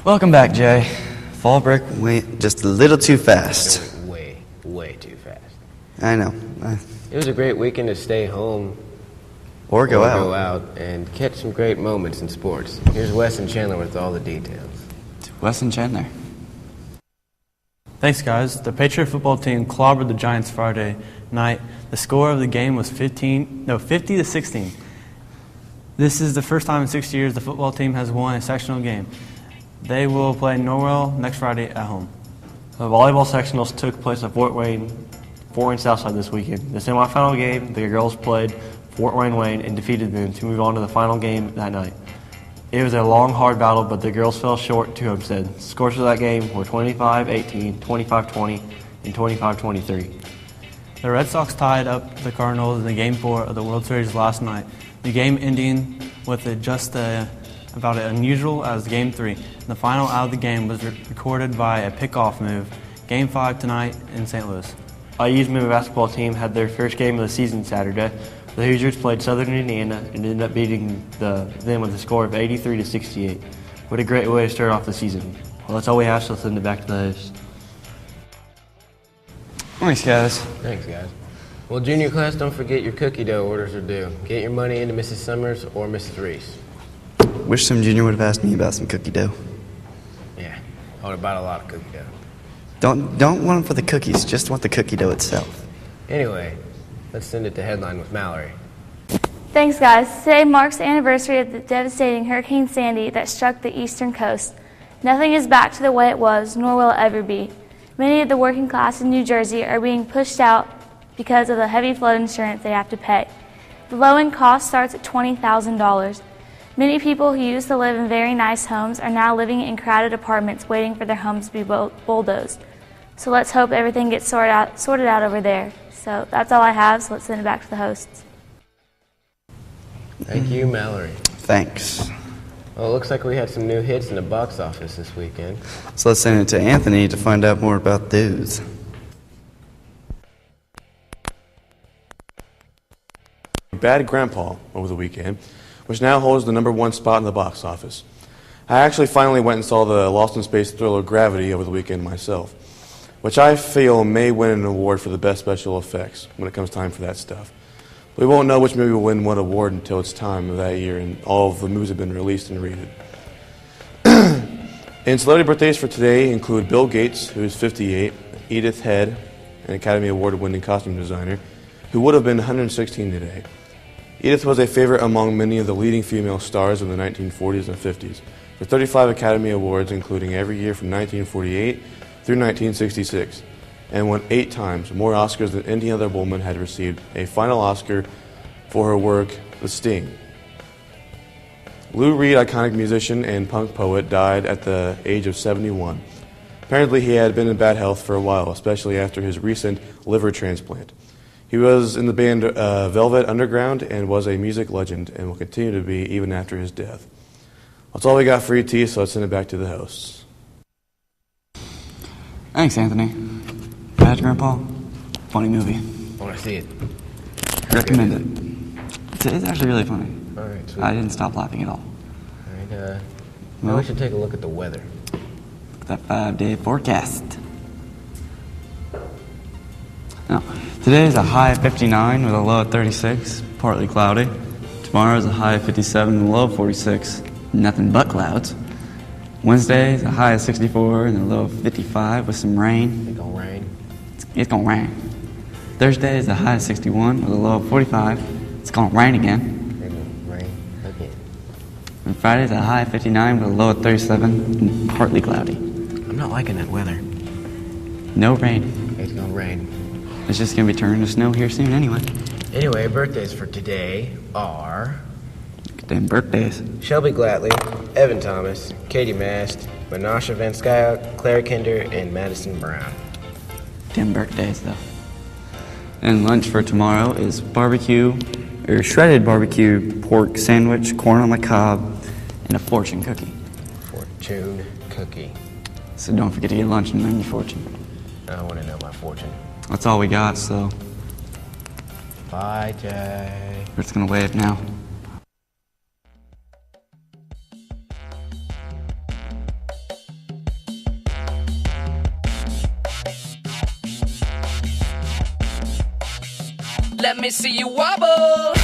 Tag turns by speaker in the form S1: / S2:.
S1: Welcome back, Jay. Fall break went just a little too fast.
S2: It went way too fast.
S1: I know.
S2: It was a great weekend to stay home
S1: Or go
S2: out and catch some great moments in sports. Here's Wes and Chandler with all the details.
S1: Wes and Chandler.
S3: Thanks, guys. The Patriot football team clobbered the Giants Friday night. The score of the game was 50-16. This is the first time in 6 years the football team has won a sectional game. They will play Norwell next Friday at home.
S4: The volleyball sectionals took place at Fort Wayne Southside this weekend. The semifinal game, the girls played Fort Wayne and defeated them to move on to the final game that night. It was a long, hard battle, but the girls fell short to Homestead. Scores for that game were 25-18, 25-20, and 25-23.
S3: The Red Sox tied up the Cardinals in the Game 4 of the World Series last night. The game ending with about as unusual as Game 3. The final out of the game was recorded by a pickoff move. Game 5 tonight in St. Louis.
S4: IU's men's basketball team had their first game of the season Saturday. The Hoosiers played Southern Indiana and ended up beating them with a score of 83-68. What a great way to start off the season. Well, that's all we have, so let's send it back to the host.
S1: Thanks, guys.
S2: Thanks, guys. Well, junior class, don't forget your cookie dough orders are due. Get your money into Mrs. Summers or Mrs. Reese.
S1: Wish some junior would have asked me about some cookie dough.
S2: Yeah, I would have bought a lot of cookie dough.
S1: Don't want them for the cookies, just want the cookie dough itself.
S2: Anyway, let's send it to Headline with Mallory.
S5: Thanks, guys. Today marks the anniversary of the devastating Hurricane Sandy that struck the eastern coast. Nothing is back to the way it was, nor will it ever be. Many of the working class in New Jersey are being pushed out because of the heavy flood insurance they have to pay. The low-end cost starts at $20,000. Many people who used to live in very nice homes are now living in crowded apartments waiting for their homes to be bulldozed. So let's hope everything gets sorted out over there. So that's all I have, so let's send it back to the hosts.
S2: Thank you, Mallory.
S1: Thanks.
S2: Well, it looks like we had some new hits in the box office this weekend.
S1: So let's send it to Anthony to find out more about those.
S6: Bad Grandpa over the weekend, which now holds the #1 spot in the box office. I actually finally went and saw the Lost in Space thriller Gravity over the weekend myself, which I feel may win an award for the best special effects when it comes time for that stuff. We won't know which movie will win what award until it's time of that year and all of the movies have been released and rated. And celebrity birthdays for today include Bill Gates, who is 58, Edith Head, an Academy Award-winning costume designer, who would have been 116 today. Edith was a favorite among many of the leading female stars of the 1940s and 50s, with 35 Academy Awards, including every year from 1948 through 1966, and won 8 times, more Oscars than any other woman had received a final Oscar for her work, The Sting. Lou Reed, iconic musician and punk poet, died at the age of 71. Apparently he had been in bad health for a while, especially after his recent liver transplant. He was in the band Velvet Underground and was a music legend and will continue to be even after his death. That's all we got for ET, so let's send it back to the hosts.
S1: Thanks, Anthony. Bad Grandpa, funny movie.
S2: I want to see it.
S1: Recommend it. It's actually really funny.
S2: All right, sweet.
S1: I didn't stop laughing at all.
S2: All right, now we should take a look at the weather.
S1: That 5-day forecast. Now, today is a high of 59 with a low of 36, partly cloudy. Tomorrow is a high of 57 and a low of 46, nothing but clouds. Wednesday is a high of 64 and a low of 55 with some rain.
S2: It's gonna rain.
S1: It's gonna rain. Thursday is a high of 61 with a low of 45. It's gonna rain again.
S2: It's gonna rain again.
S1: And Friday is a high of 59 with a low of 37 and partly cloudy.
S2: I'm not liking that weather.
S1: No rain.
S2: It's gonna rain.
S1: It's just gonna be turning to snow here soon anyway.
S2: Anyway, birthdays for today are
S1: Damn birthdays.
S2: Shelby Glatley, Evan Thomas, Katie Mast, Menasha Van Skye, Claire Kinder, and Madison Brown.
S1: Damn birthdays though. And lunch for tomorrow is shredded barbecue pork sandwich, corn on the cob, and a fortune cookie.
S2: Fortune cookie.
S1: So don't forget to get lunch and learn your fortune.
S2: I want to know my fortune.
S1: That's all we got, so
S2: Bye, Jay.
S1: we're just gonna wave now.
S2: Hey,
S7: Let me see you wobble.